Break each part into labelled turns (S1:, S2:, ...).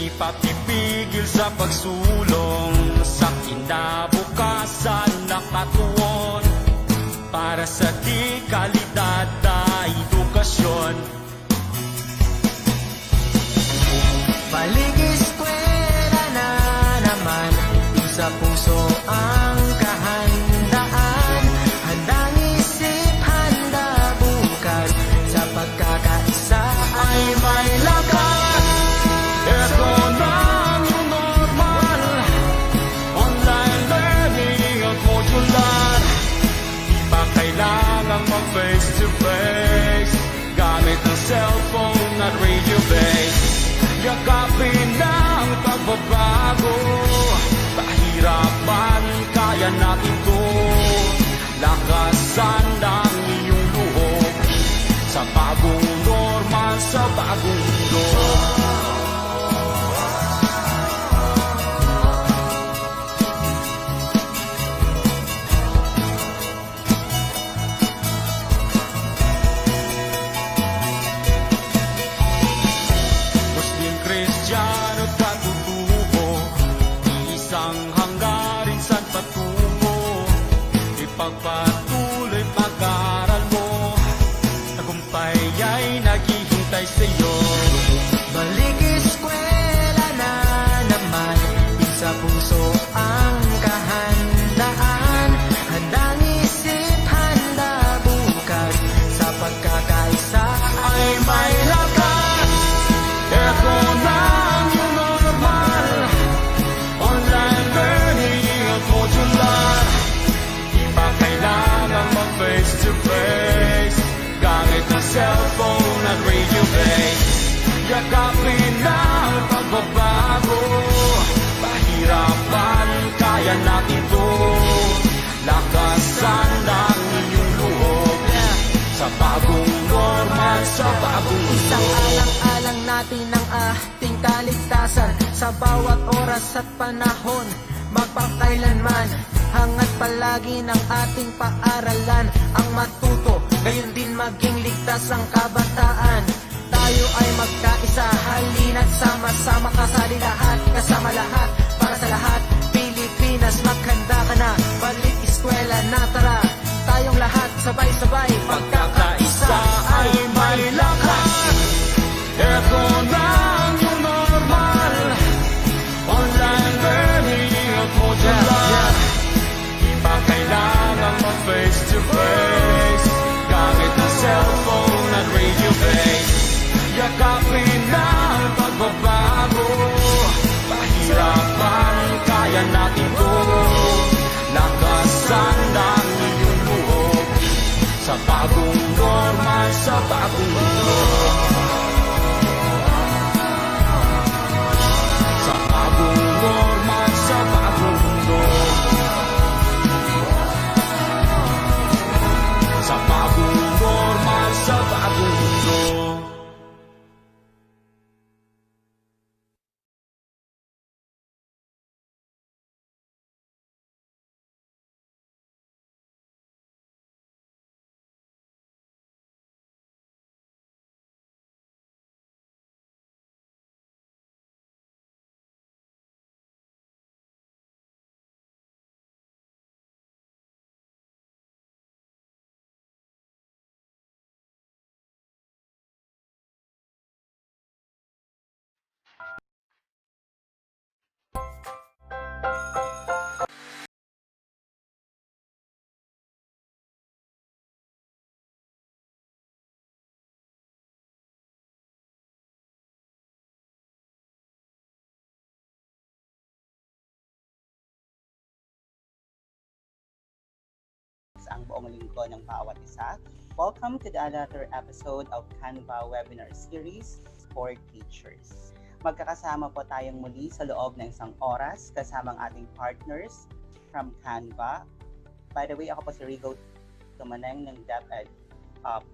S1: Di papipigil sa pagsulong sa kinabukasan na katuon para sa di kalidad na edukasyon.
S2: Balik eskwela na naman, sa puso ang kahandaan. Handang isip, handa bukas, sa pagkakaisa ay may lakas.
S1: Ito na ang normal, online learning at modular. Di pa kailangang mag-face to face, gamit ang cellphone at radio base. Yakapin ang pagbabago, pahirapan, kaya natin to. Lakasan ng iyong loob, sa bagong normal, sa bagong mundo. Muslim, Kristiyano, katutubo, isang hanggarin saan patungo. Ipagpatuloy pag-aaral mo, tagumpay ay naghihintay sa'yo.
S2: Balik eskwela na naman, sa puso ang kahandaan. Handang isip, handa bukas, sa pagkakaisa ay may lakas.
S1: Ito na ang new normal, online learning at modular. Di pa kailangang mag-face to face, gamit ang cellphone at radio base. Yakapin ang pagbabago, pahirapan, kaya natin to. Lakasan ng inyong loob, sa bagong normal, sa bagong
S2: Isang
S1: mundo.
S2: alang-alang natin ang ating kaligtasan, sa bawat oras at panahon, magpakailanman. Hangat palagi ng ating paaralan ang matuto, gayon din maging ligtas ang kabataan. Tayo ay magkaisa, halina't sama-sama, kasali lahat, kasama lahat, para sa lahat. Pilipinas, maghanda ka na, balik eskwela na, tara. Tayong lahat sabay-sabay,
S1: Pagkakaisa ay may lakas. Ito na ang new normal, online learning at modular. Di pa kailangang mag-face to face, gamit ang cellphone at radio base. Yakapin ang pagbabago, pahirapan, kaya natin to. Lakasan ng iyong loob, sa bagong normal, sa bagong mundo. Sa bagong normal, sa bagong mundo. Sa bagong normal, sa bagong mundo.
S3: Ang buong linggo ng bawat isa. Welcome to the another episode of Canva Webinar Series for Teachers. Magkakasama po tayong muli sa loob ng isang oras kasama ang ating partners from Canva. By the way, ako po si Rigo Tumaneng ng DepEd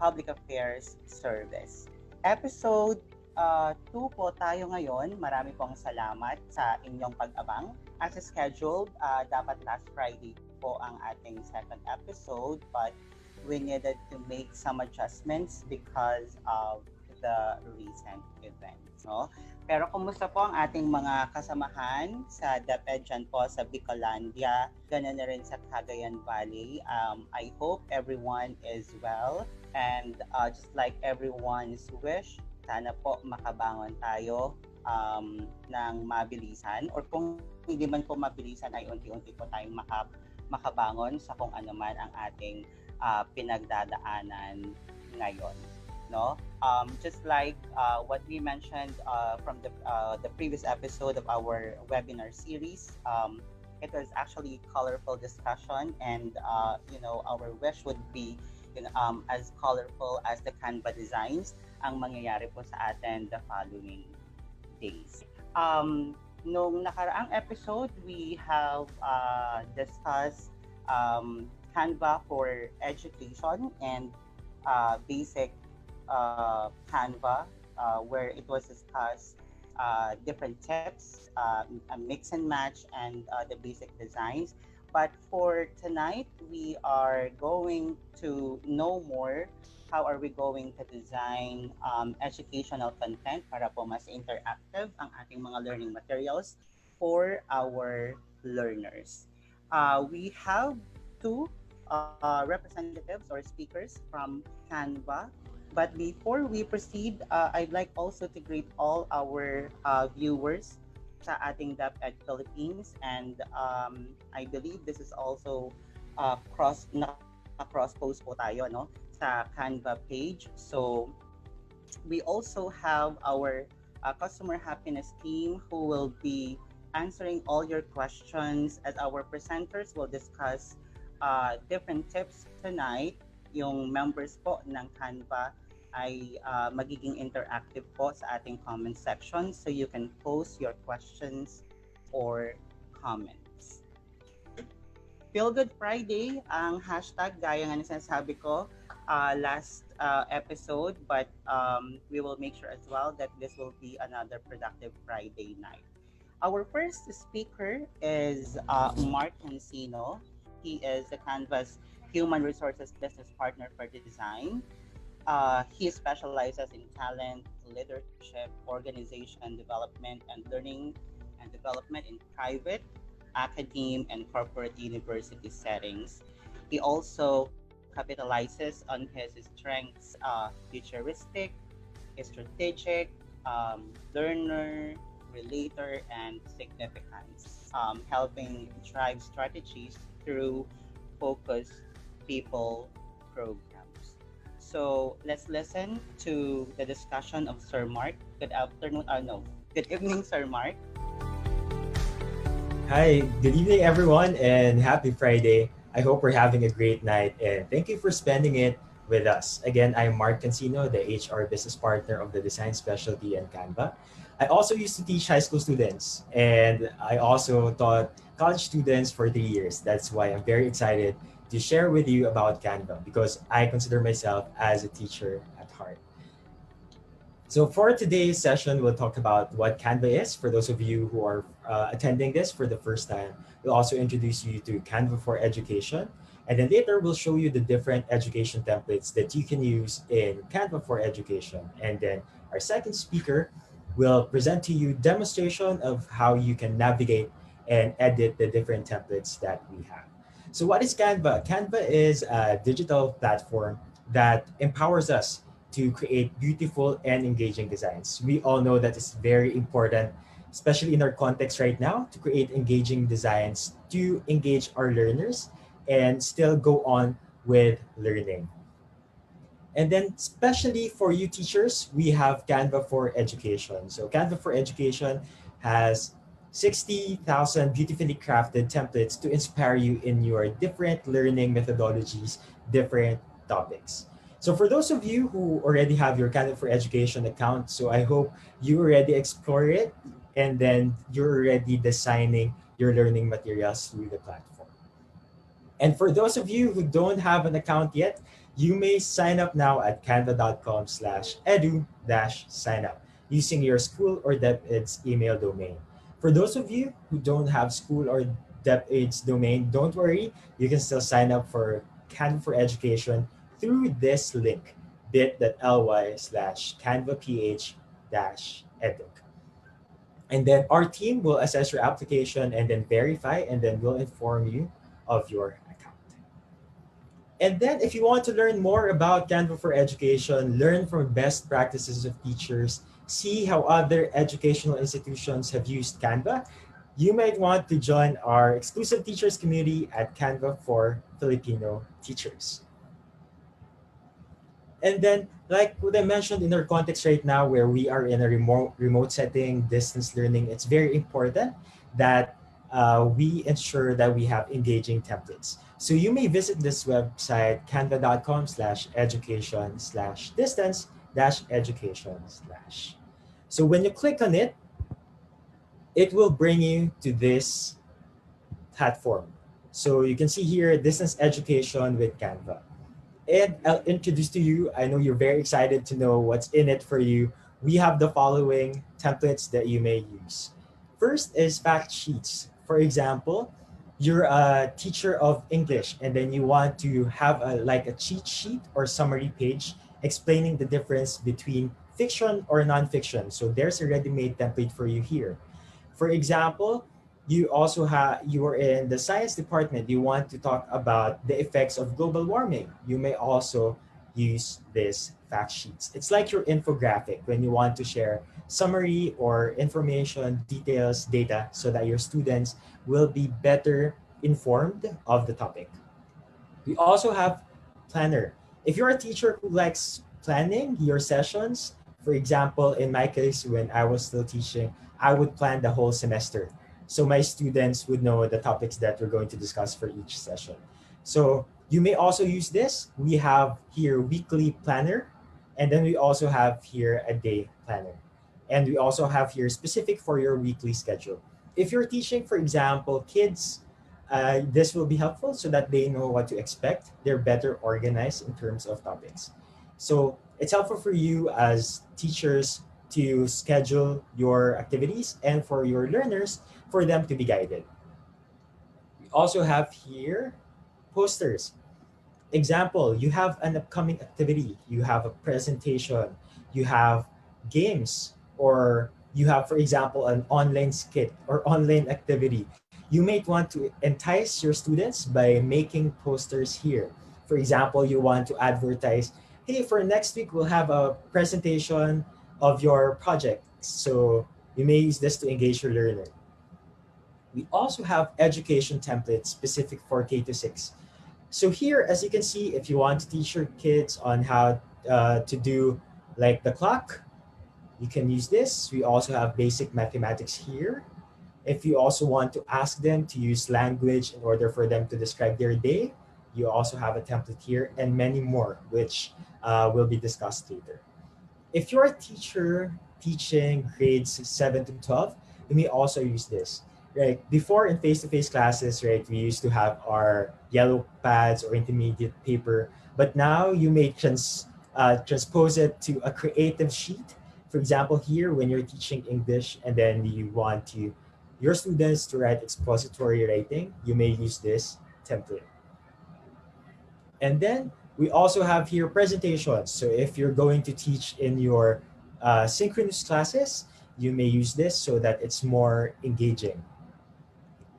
S3: Public Affairs Service. Episode 2 po tayo ngayon. Marami pong salamat sa inyong pag-abang. As scheduled, dapat last Friday po ang ating second episode, but we needed to make some adjustments because of the recent events. no? Pero kumusta po ang ating mga kasamahan sa DepEd dyan po sa Bicolandia, ganoon na rin sa Cagayan Valley. I hope everyone is well and just like everyone's wish, sana po makabangon tayo ng mabilisan or kung hindi man po mabilisan ay unti-unti po tayong makabangon sa kung ano man ang ating pinagdadaanan ngayon, no? Just like what we mentioned from the previous episode of our webinar series, it was actually a colorful discussion, and our wish would be as colorful as the Canva designs ang mangyayari po sa atin the following days. Nung nakaraang episode, we have discussed Canva for education and basic Canva, where it was discussed different tips, a mix and match, and the basic designs. But for tonight, we are going to know more how are we going to design educational content para po mas interactive ang ating mga learning materials for our learners. We have two representatives or speakers from Canva. But before we proceed, I'd like also to greet all our viewers sa ating DepEd Philippines, and I believe this is also cross-post po tayo, no, sa Canva page. So we also have our customer happiness team who will be answering all your questions as our presenters will discuss different tips tonight. Yung members po ng Canva ay magiging interactive po sa ating comment section, so you can post your questions or comments. Feel Good Friday ang hashtag, gaya nga na sinasabi ko last episode, but we will make sure as well that this will be another productive Friday night. Our first speaker is Mark Cancino. He is the Canva's Human Resources Business Partner for Design. He specializes in talent, leadership, organization development, and learning and development in private, academe, and corporate university settings. He also capitalizes on his strengths, futuristic, strategic, learner, relator, and significance, helping drive strategies through focused people programs. So let's listen to the discussion of Sir Mark. Good afternoon, good evening, Sir Mark.
S4: Hi, good evening everyone and happy Friday. I hope we're having a great night and thank you for spending it with us. Again, I'm Mark Cancino, the HR business partner of the design specialty in Canva. I also used to teach high school students and I also taught college students for 3 years. That's why I'm very excited to share with you about Canva because I consider myself as a teacher at heart. So for today's session, we'll talk about what Canva is. For those of you who are attending this for the first time, we'll also introduce you to Canva for Education. And then later, we'll show you the different education templates that you can use in Canva for Education. And then our second speaker will present to you demonstration of how you can navigate and edit the different templates that we have. So what is Canva? Canva is a digital platform that empowers us to create beautiful and engaging designs. We all know that it's very important, especially in our context right now, to create engaging designs to engage our learners and still go on with learning. And then especially for you teachers, we have Canva for Education. So Canva for Education has 60,000 beautifully crafted templates to inspire you in your different learning methodologies, different topics. So for those of you who already have your Canva for Education account, so I hope you already explore it and then you're already designing your learning materials through the platform. And for those of you who don't have an account yet, you may sign up now at canva.com/edu-signup using your school or DepEd's email domain. For those of you who don't have school or DepEd's domain, don't worry, you can still sign up for Canva for Education through this link, bit.ly/canvaph-education. eduk. And then our team will assess your application and then verify, and then we'll inform you of your account. And then if you want to learn more about Canva for Education, learn from best practices of teachers, see how other educational institutions have used Canva, you might want to join our exclusive teachers community at Canva for Filipino Teachers. And then, like what I mentioned in our context right now, where we are in a remote setting, distance learning, it's very important that we ensure that we have engaging templates. So you may visit this website, canva.com/education/distance education slash. So when you click on it, it will bring you to this platform. So you can see here, distance education with Canva. And I'll introduce to you, I know you're very excited to know what's in it for you. We have the following templates that you may use. First is fact sheets. For example, you're a teacher of English and then you want to have like a cheat sheet or summary page explaining the difference between fiction or nonfiction. So there's a ready-made template for you here. For example, you are in the science department, you want to talk about the effects of global warming. You may also use this fact sheets. It's like your infographic when you want to share summary or information, details, data, so that your students will be better informed of the topic. We also have planner. If you're a teacher who likes planning your sessions, for example, in my case, when I was still teaching, I would plan the whole semester. So my students would know the topics that we're going to discuss for each session. So you may also use this. We have here weekly planner, and then we also have here a day planner. And we also have here specific for your weekly schedule. If you're teaching, for example, kids, this will be helpful so that they know what to expect. They're better organized in terms of topics. So it's helpful for you as teachers to schedule your activities and for your learners for them to be guided. We also have here posters. Example, you have an upcoming activity, you have a presentation, you have games, or you have, for example, an online skit or online activity. You may want to entice your students by making posters here. For example, you want to advertise, hey, for next week, we'll have a presentation of your project. So you may use this to engage your learner. We also have education templates specific for K to 6. So here, as you can see, if you want to teach your kids on how to do like the clock, you can use this. We also have basic mathematics here. If you also want to ask them to use language in order for them to describe their day, you also have a template here and many more, which will be discussed later. If you're a teacher teaching grades 7 to 12, you may also use this. Right? Before in face-to-face classes, right, we used to have our yellow pads or intermediate paper, but now you may transpose it to a creative sheet. For example, here, when you're teaching English and then you want your students to write expository writing, you may use this template. And then we also have here presentations. So if you're going to teach in your synchronous classes, you may use this so that it's more engaging.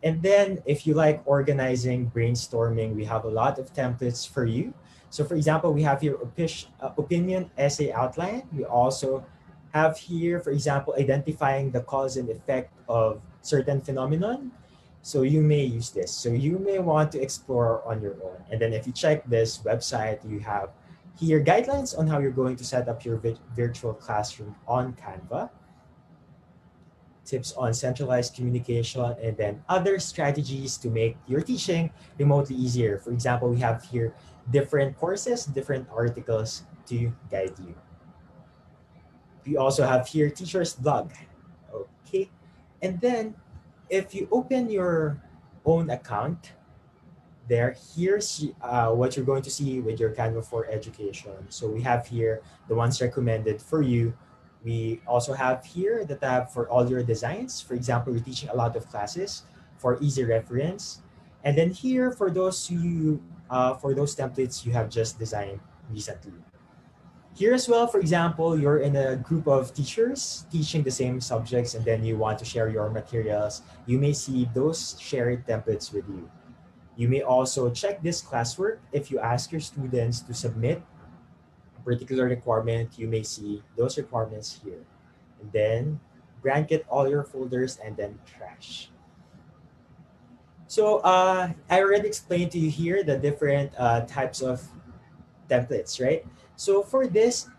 S4: And then if you like organizing, brainstorming, we have a lot of templates for you. So for example, we have here opinion essay outline. We also have here, for example, identifying the cause and effect of certain phenomenon. So you may use this. So you may want to explore on your own. And then if you check this website, you have here guidelines on how you're going to set up your virtual classroom on Canva, tips on centralized communication, and then other strategies to make your teaching remotely easier. For example, we have here different courses, different articles to guide you. We also have here teacher's blog. Okay. And then if you open your own account, here's what you're going to see with your Canva for Education. So we have here the ones recommended for you. We also have here the tab for all your designs. For example, you're teaching a lot of classes for easy reference. And then here for those templates you have just designed recently. Here as well, for example, you're in a group of teachers teaching the same subjects and then you want to share your materials. You may see those shared templates with you. You may also check this classwork. If you ask your students to submit a particular requirement, you may see those requirements here. And then blanket all your folders and then trash. So I already explained to you here the different types of templates, right? So for this,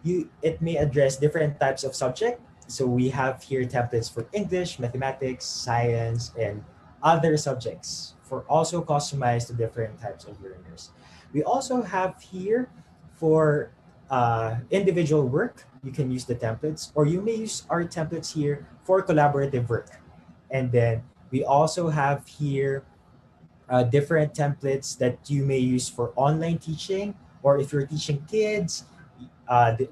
S4: it may address different types of subject. So we have here templates for English, mathematics, science, and other subjects for also customized to different types of learners. We also have here for individual work, you can use the templates, or you may use our templates here for collaborative work. And then we also have here different templates that you may use for online teaching, or if you're teaching kids,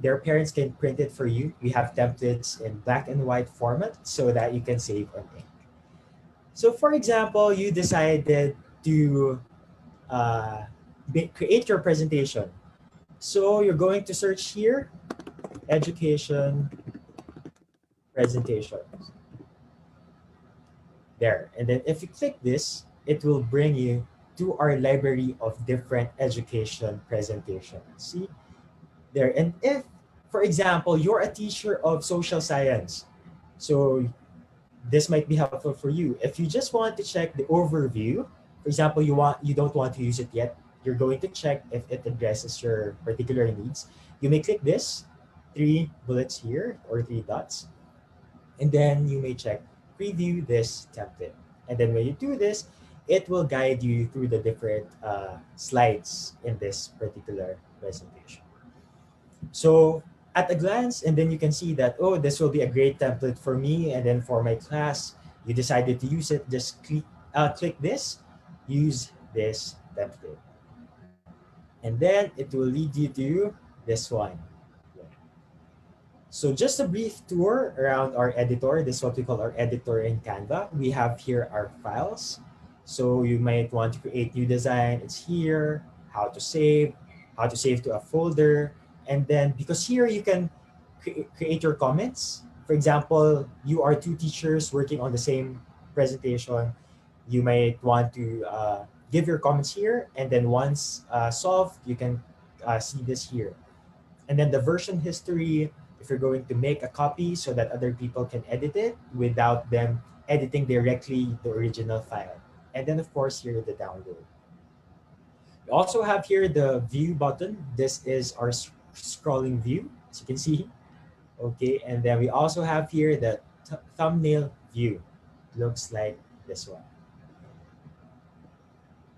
S4: their parents can print it for you. We have templates in black and white format so that you can save on ink. So for example, you decided to create your presentation. So you're going to search here, education presentation. There. And then if you click this, it will bring you to our library of different education presentations. See? There. And if, for example, you're a teacher of social science, so this might be helpful for you. If you just want to check the overview, for example, you don't want to use it yet, you're going to check if it addresses your particular needs. You may click this, 3 bullets here, or 3 dots, and then you may check preview this template. And then when you do this, it will guide you through the different slides in this particular presentation. So at a glance, and then you can see that, oh, this will be a great template for me. And then for my class, you decided to use it, just click this, use this template. And then it will lead you to this one. So just a brief tour around our editor. This is what we call our editor in Canva. We have here our files. So you might want to create new design. It's here, how to save to a folder. And then because here you can create your comments. For example, you are 2 teachers working on the same presentation. You might want to give your comments here. And then once solved, you can see this here. And then the version history, if you're going to make a copy so that other people can edit it without them editing directly the original file. And then of course here the download. We also have here the view button. This is our scrolling view, as you can see. Okay, and then we also have here the thumbnail view. Looks like this one.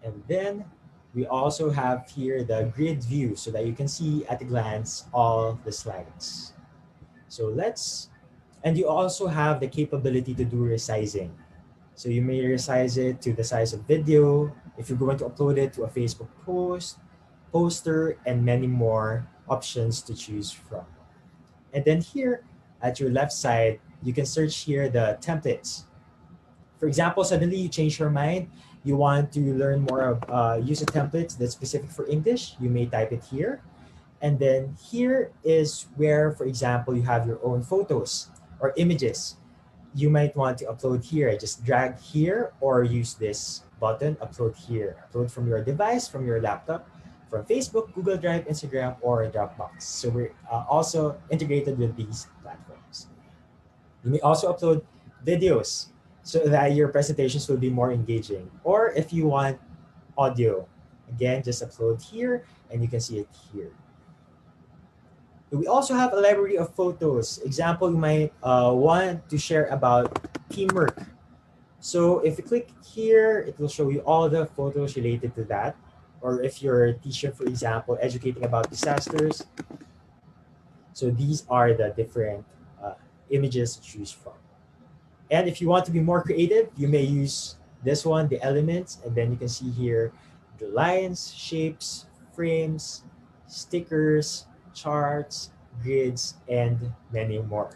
S4: And then we also have here the grid view so that you can see at a glance all the slides. So and you also have the capability to do resizing. So you may resize it to the size of video, if you're going to upload it to a Facebook post, poster, and many more options to choose from. And then here at your left side, you can search here the templates. For example, suddenly you change your mind, you want to learn more of use a template that's specific for English, you may type it here. And then here is where, for example, you have your own photos or images. You might want to upload here. Just drag here or use this button, upload here. Upload from your device, from your laptop, from Facebook, Google Drive, Instagram, or Dropbox. So we're also integrated with these platforms. You may also upload videos so that your presentations will be more engaging. Or if you want audio, again, just upload here and you can see it here. We also have a library of photos. Example, you might want to share about teamwork. So if you click here, it will show you all the photos related to that. Or if you're a teacher, for example, educating about disasters. So these are the different images to choose from. And if you want to be more creative, you may use this one, the elements, and then you can see here the lines, shapes, frames, stickers, charts, grids, and many more.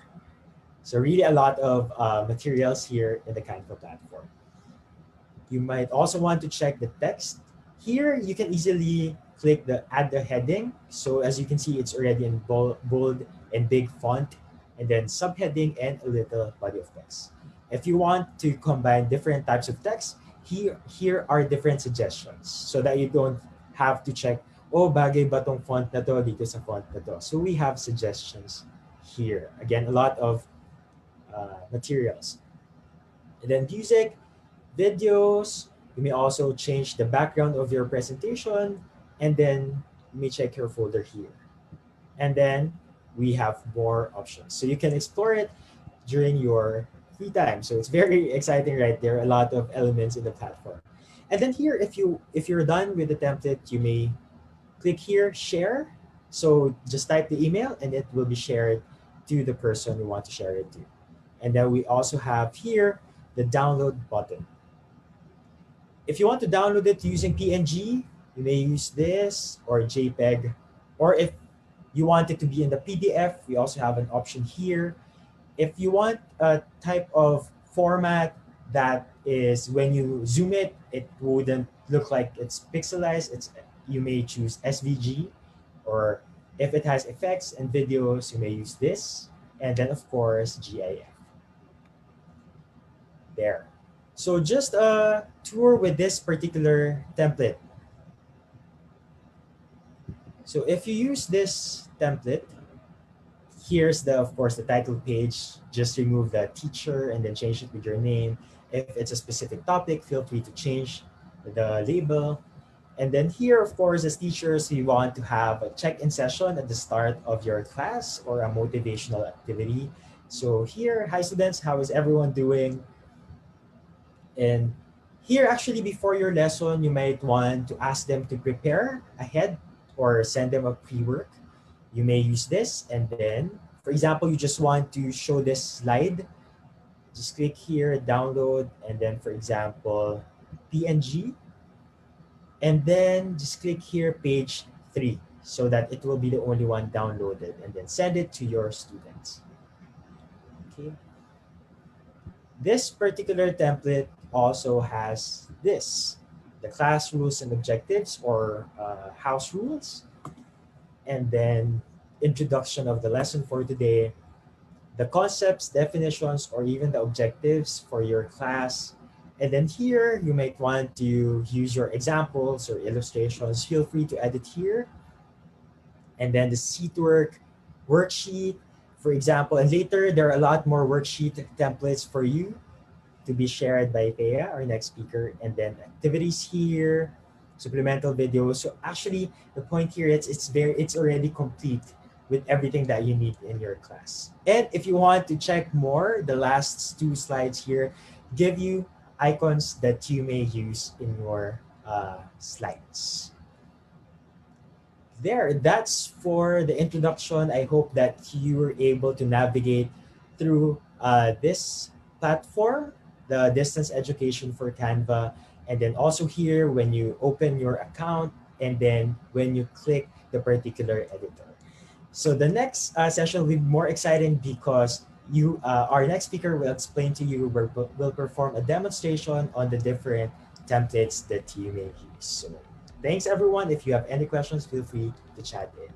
S4: So really a lot of materials here in the Canva platform. You might also want to check the text. Here, you can easily click the add the heading. So as you can see, it's already in bold and big font, and then subheading and a little body of text. If you want to combine different types of text, here are different suggestions so that you don't have to check, oh, bagay ba tong font na to dito sa font na to. So we have suggestions here. Again, a lot of materials. And then music, videos, you may also change the background of your presentation, and then you may check your folder here. And then we have more options. So you can explore it during your free time. So it's very exciting, right? There are a lot of elements in the platform. And then here, if you're done with the template, you may click here, share. So just type the email and it will be shared to the person you want to share it to. And then we also have here the download button. If you want to download it using PNG, you may use this or JPEG. Or if you want it to be in the PDF, we also have an option here. If you want a type of format that is when you zoom it, it wouldn't look like it's pixelized. You may choose SVG, or if it has effects and videos, you may use this. And then of course, GIF. There. So just a tour with this particular template. So if you use this template, here's of course the title page. Just remove the teacher and then change it with your name. If it's a specific topic, feel free to change the label. And then here, of course, as teachers, we want to have a check-in session at the start of your class or a motivational activity. So here, hi students, how is everyone doing? And here, actually, before your lesson, you might want to ask them to prepare ahead or send them a pre-work. You may use this, and then, for example, you just want to show this slide. Just click here, download, and then, for example, PNG. And then just click here, page 3, so that it will be the only one downloaded, and then send it to your students. Okay. This particular template also has this, the class rules and objectives, or house rules, and then introduction of the lesson for today, the concepts, definitions, or even the objectives for your class. And then here, you might want to use your examples or illustrations. Feel free to edit here. And then the seat worksheet, for example, and later there are a lot more worksheet templates for you to be shared by Thea, our next speaker. And then activities here, supplemental videos. So actually, the point here is it's already complete with everything that you need in your class. And if you want to check more, the last 2 slides here give you icons that you may use in your slides. There, that's for the introduction. I hope that you were able to navigate through this platform, the distance education for Canva. And then also here, when you open your account, and then when you click the particular editor. So the next session will be more exciting because our next speaker will explain to you, will perform a demonstration on the different templates that you may use. So thanks everyone. If you have any questions, feel free to chat in.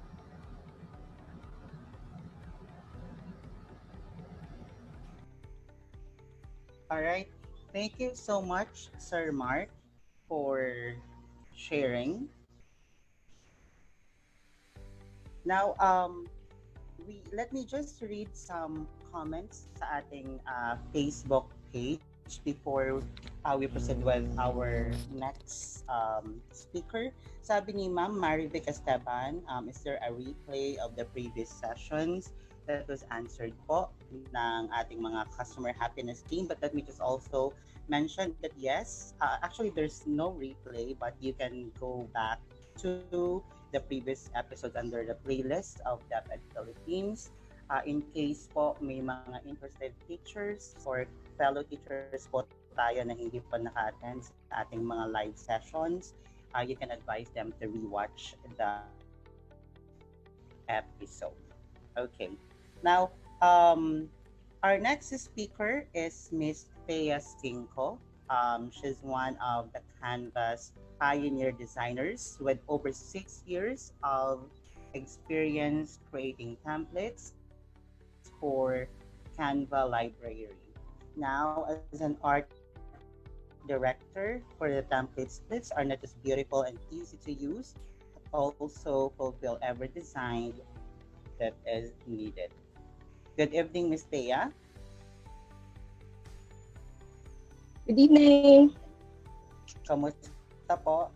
S3: All right. Thank you so much, Sir Mark, for sharing. Now, let me just read some comments sa ating Facebook page before we proceed with our next speaker. Sabi ni Ma'am Marivic Esteban, is there a replay of the previous sessions that was answered po ng ating mga customer happiness team? But let me just also mention that yes, actually there's no replay, but you can go back to the previous episodes under the playlist of DepEd Philippines. In case po may mga interested teachers or fellow teachers po tayo na hindi pa naka-attend sa ating mga live sessions, you can advise them to rewatch the episode. Okay. Now, our next speaker is Miss Thea Cinco. She's one of the Canva's pioneer designers with over 6 years of experience creating templates for Canva library. Now, as an art director for the template splits are not just beautiful and easy to use, but also fulfill every design that is needed. Good evening, Miss Thea.
S5: Good evening.
S3: Kamusta po?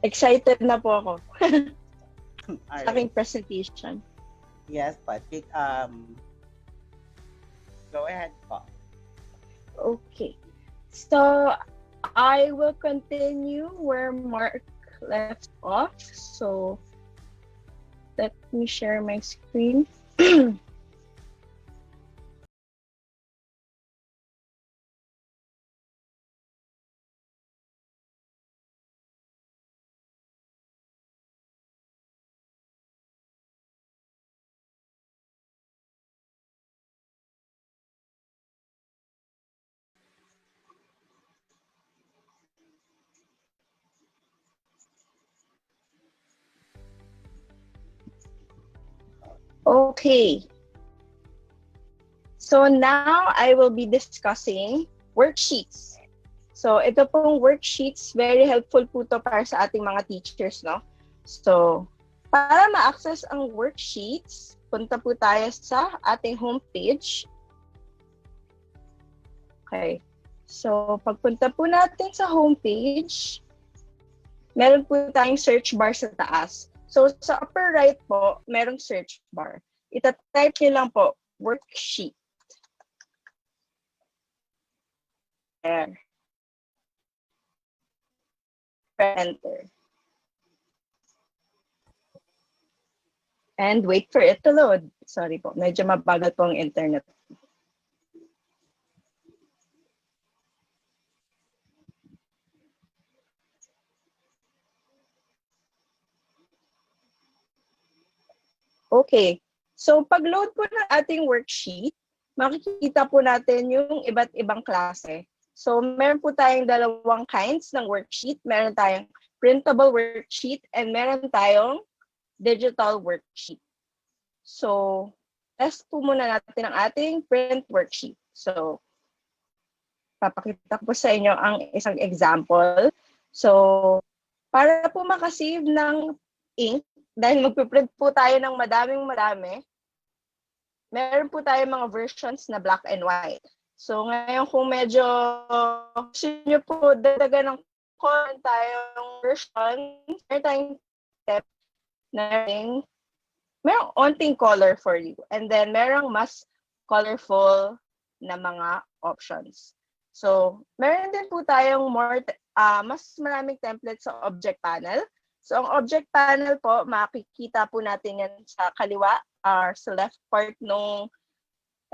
S5: Excited na po ako sa aking
S3: Alright.
S5: presentation.
S3: Yes, but go ahead po.
S5: Okay. So, I will continue where Mark left off. So, let me share my screen. Okay. So now I will be discussing worksheets. So ito pong worksheets, very helpful po to para sa ating mga teachers, no? So para ma-access ang worksheets, punta po tayo sa ating homepage. Okay. So pagpunta po natin sa homepage, meron po tayong search bar sa taas. So sa upper right po, merong search bar. Ita-type nyo lang po, worksheet. There. Enter. And wait for it to load. Sorry po, medyo mabagal po ang internet. Okay. So pag-load po ng ating worksheet, makikita po natin yung iba't ibang klase. So meron po tayong dalawang kinds ng worksheet. Meron tayong printable worksheet and meron tayong digital worksheet. So test po muna natin ang ating print worksheet. So papakita ko po sa inyo ang isang example. So para po makasave ng ink, dahil magpiprint po tayo ng madaming-madami, meron po tayo mga versions na black and white. So ngayon kung medyo gusto nyo po dadagan ng meron tayong version, meron tayong step na merong onting color for you. And then merong mas colorful na mga options. So meron din po tayong mas maraming templates sa object panel. So, ang object panel po, makikita po natin yan sa kaliwa or sa left part ng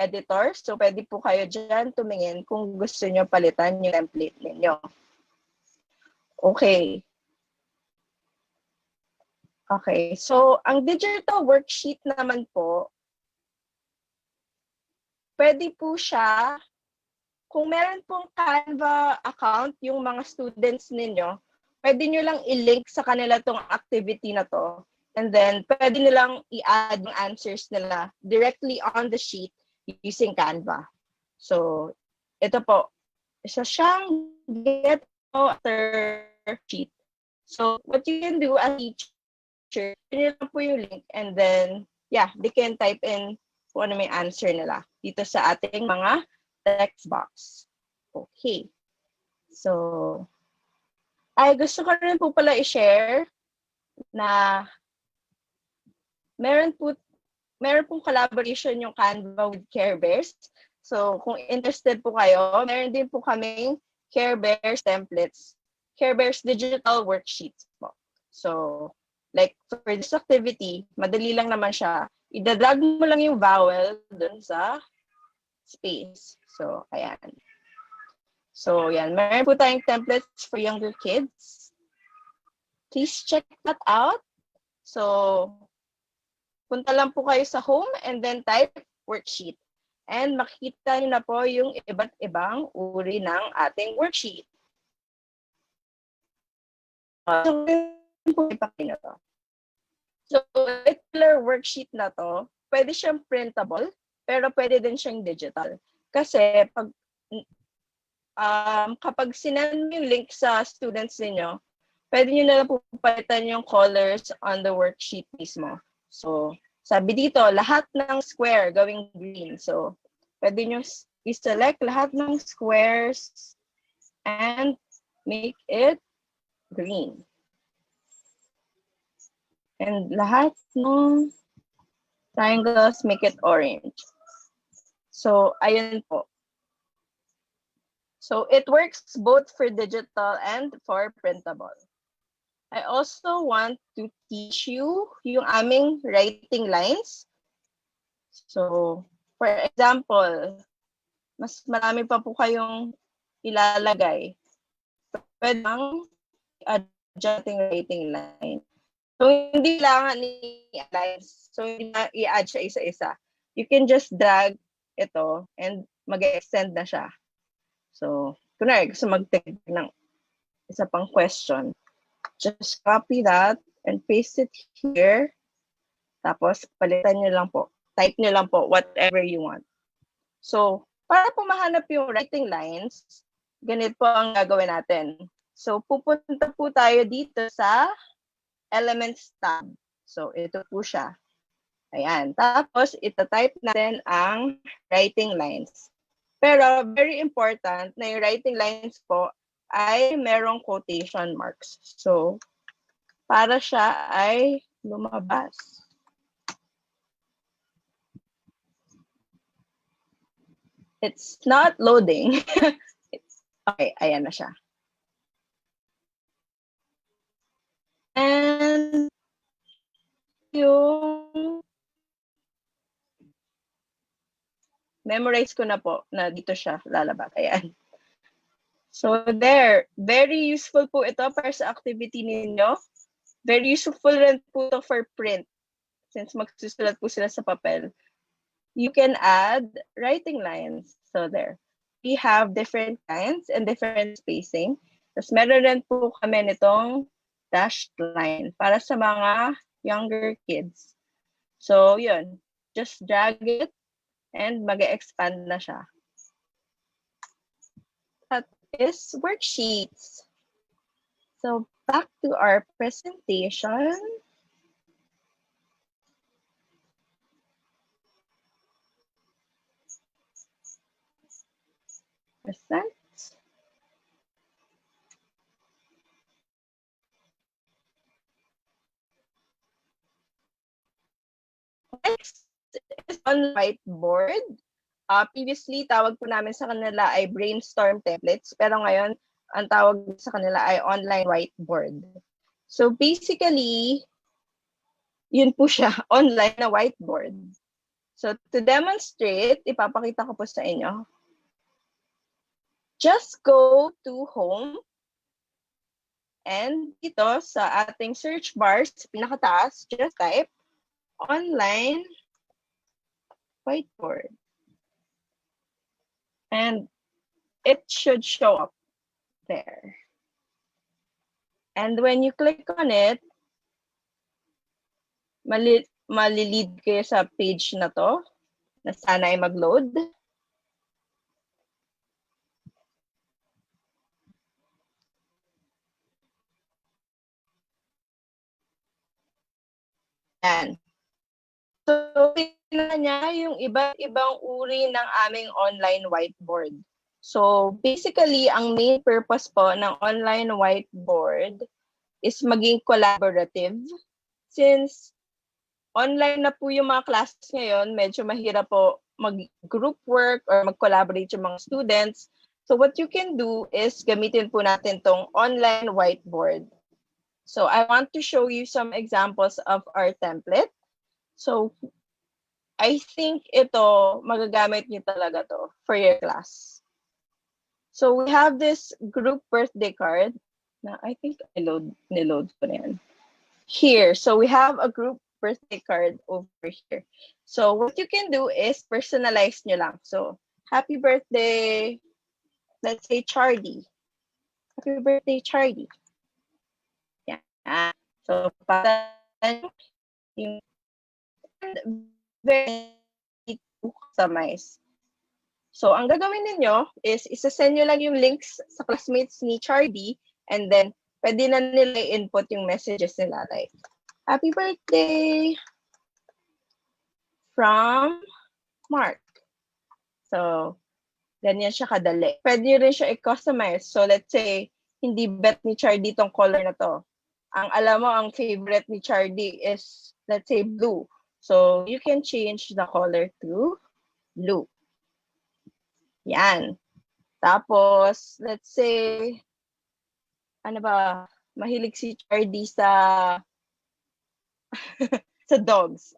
S5: editor. So, pwede po kayo dyan tumingin kung gusto nyo palitan yung template ninyo. Okay. Okay. So, ang digital worksheet naman po, pwede po siya, kung meron pong Canva account yung mga students ninyo, pwede nyo lang i-link sa kanila tong activity na to. And then, pwede nilang i-add yung answers nila directly on the sheet using Canva. So, ito po. Isa siyang get after sheet. So, what you can do as a teacher, yun lang po yung link. And then, yeah, they can type in kung ano may answer nila dito sa ating mga text box. Okay. So, ay gusto ko rin po pala i-share na meron pong collaboration yung Canva with Care Bears. So kung interested po kayo, meron din po kaming Care Bears templates, Care Bears digital worksheets po. So like for this activity, madali lang naman siya. Idadrag mo lang yung vowel dun sa space. So ayan. So, yan. Meron po tayong templates for younger kids. Please check that out. So, punta lang po kayo sa home and then type worksheet. And makikita niyo na po yung iba't ibang uri ng ating worksheet. So, ipakita to. So, particular worksheet na to, pwede siyang printable, pero pwede din siyang digital. Kasi kapag sinend mo yung link sa students ninyo, pwede nyo na pupalitan yung colors on the worksheet mismo. So, sabi dito, lahat ng square gawing green. So, pwede nyo i-select lahat ng squares and make it green. And lahat ng triangles, make it orange. So, ayun po. So, it works both for digital and for printable. I also want to teach you yung aming writing lines. So, for example, mas marami pa po kayong ilalagay. Pwede bang i-adjust yung writing line. So, hindi kailangan i-align. So, hindi na i-add siya isa-isa. You can just drag ito and mag-extend na siya. So, kunwari, gusto mag-take ng isa pang question. Just copy that and paste it here. Tapos, palitan nyo lang po. Type nyo lang po whatever you want. So, para po mahanap yung writing lines, ganito po ang gagawin natin. So, pupunta po tayo dito sa Elements tab. So, ito po siya. Ayan. Tapos, itatype natin ang writing lines. Pero, very important na yung writing lines po ay merong quotation marks. So, para siya ay lumabas. It's not loading. Okay, ayan na siya. And yung memorize ko na po na dito siya lalabas. Ayan. So there, very useful po ito para sa activity ninyo. Very useful rin po ito for print. Since magsusulat po sila sa papel. You can add writing lines. So there. We have different kinds and different spacing. Tapos meron rin po kami nitong dashed line para sa mga younger kids. So yun. Just drag it and mag-expand na siya. That is worksheets. So back to our presentation. Present. Next is on whiteboard. Previously, tawag po namin sa kanila ay Brainstorm templates. Pero ngayon, ang tawag sa kanila ay online whiteboard. So basically, yun po siya, online na whiteboard. So to demonstrate, ipapakita ko po sa inyo. Just go to home. And dito sa ating search bar, sa pinakataas, just type online whiteboard. And it should show up there. And when you click on it, malilid kayo sa page na to, na sana ay mag-load. Yan. So, tingnan niya yung iba't ibang uri ng aming online whiteboard. So, basically, ang main purpose po ng online whiteboard is maging collaborative. Since online na po yung mga classes ngayon, medyo mahirap po mag-group work or mag-collaborate yung mga students. So, what you can do is gamitin po natin tong online whiteboard. So, I want to show you some examples of our template. So, I think ito, magagamit niyo talaga to for your class. So, we have this group birthday card. Na I think niload ko na yan. Here, so we have a group birthday card over here. So, what you can do is personalize nyo lang. So, happy birthday, let's say Charlie. Happy birthday, Charlie. Yan. So, para yung very easy to customize. So, ang gagawin ninyo is isa-send nyo lang yung links sa classmates ni Chardy and then pwede na nila input yung messages nila like, Happy birthday from Mark. So, ganyan siya kadali. Pwede nyo rin siya i-customize. So, let's say, hindi bet ni Chardy tong color na to. Ang alam mo, ang favorite ni Chardy is, let's say, blue. So, you can change the color to blue. Yan. Tapos, let's say, ano ba, mahilig si Chardy sa sa dogs.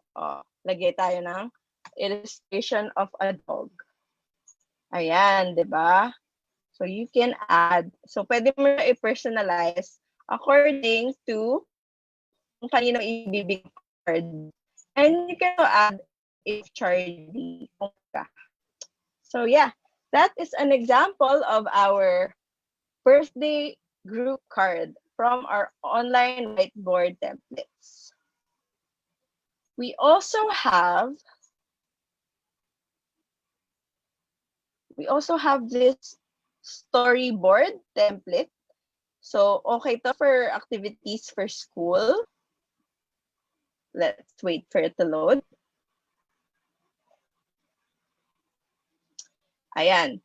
S5: Lagay tayo ng illustration of a dog. Ayan, di ba? So, you can add. So, pwede mo na i-personalize according to kung kanino ibibigay card. And you can add if Chardy. So, yeah. That is an example of our birthday group card from our online whiteboard templates. We also have this storyboard template. So, okay to for activities for school. Let's wait for it to load. Ayan.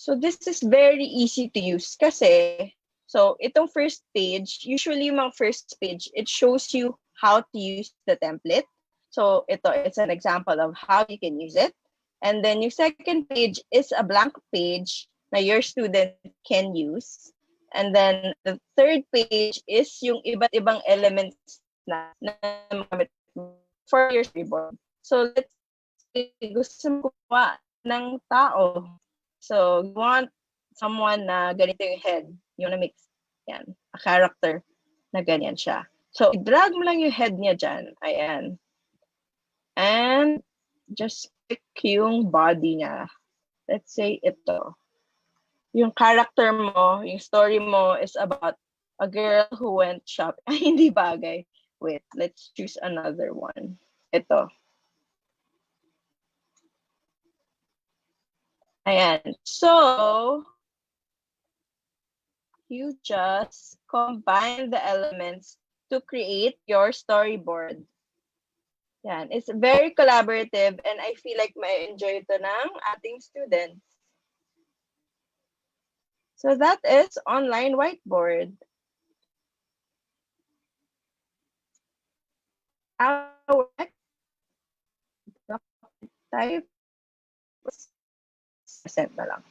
S5: So, this is very easy to use kasi, so, itong first page, usually yung mga first page, it shows you how to use the template. So, ito is an example of how you can use it. And then yung second page is a blank page na your student can use. And then the third page is yung iba't ibang elements na magamit for your storyboard. So let's say gusto mo gumawa ng tao. So you want someone na ganito yung head, yung na-mix. Yan, a character na ganyan siya. So i-drag mo lang yung head niya dyan. Ayan. And just pick yung body niya. Let's say ito. Yung character mo, yung story mo is about a girl who went shopping. Ay, hindi bagay. Wait, let's choose another one. Ito. Ayan. So, you just combine the elements to create your storyboard. Yan. It's very collaborative and I feel like may enjoy ito ng ating students. So that is online whiteboard. Our next type percent na lang.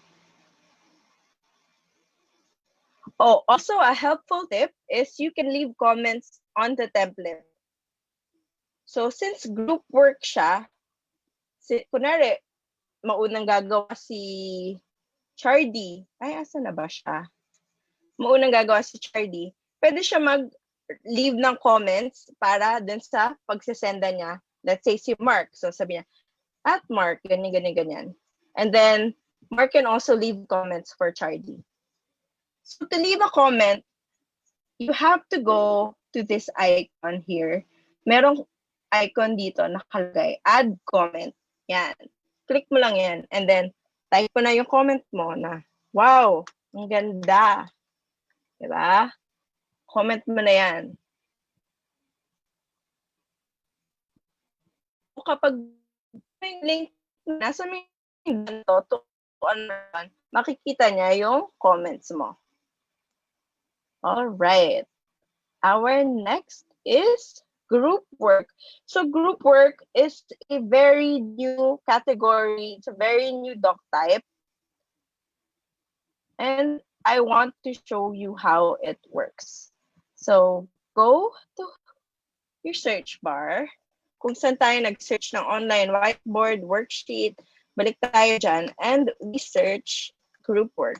S5: Oh, also a helpful tip is you can leave comments on the template. So since group work siya, kunwari, maunang gagawa si Chardy. Ay, asa na ba siya? Maunang gagawa si Chardy. Pwede siya mag-leave ng comments para dun sa pagsisenda niya. Let's say si Mark. So sabi niya, at Mark, ganyan, ganyan, ganyan. And then, Mark can also leave comments for Chardy. So to leave a comment, you have to go to this icon here. Merong icon dito nakalagay, add comment. Yan. Click mo lang yan. And then, type mo na yung comment mo na, wow, ang ganda. Diba? Comment mo na yan. Kapag may link, nasa may ganito, makikita niya yung comments mo. Alright. Our next is group work. So group work is a very new category. It's a very new doc type. And I want to show you how it works. So go to your search bar. Kung saan tayo nag-search ng online whiteboard worksheet, balik tayo dyan and we search group work.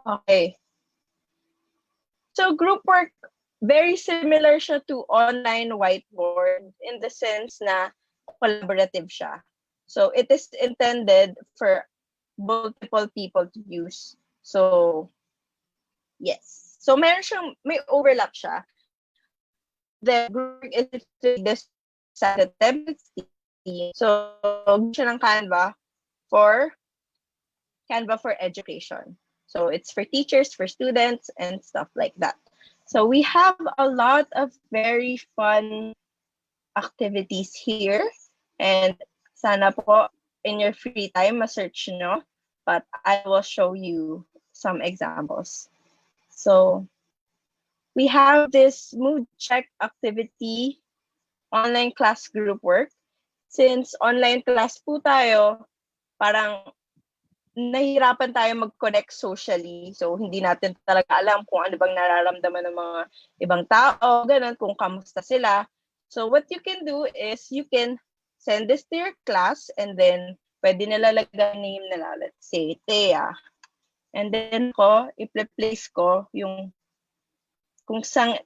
S5: Okay. So group work, very similar siya to online whiteboard in the sense na collaborative siya. So it is intended for multiple people to use. So Yes. So may overlap siya. The group is this the templates team. So siya ng Canva for education. So it's for teachers, for students, and stuff like that. So we have a lot of very fun activities here. And sana po in your free time, ma-search nyo. But I will show you some examples. So we have this mood check activity, online class group work. Since online class po tayo, parang nahihirapan tayo mag-connect socially. So, hindi natin talaga alam kung ano bang nararamdaman ng mga ibang tao, ganun, kung kamusta sila. So, what you can do is you can send this to your class and then pwede nila lagyan name nila. Let's say, Thea. And then i-place ko yung kung saang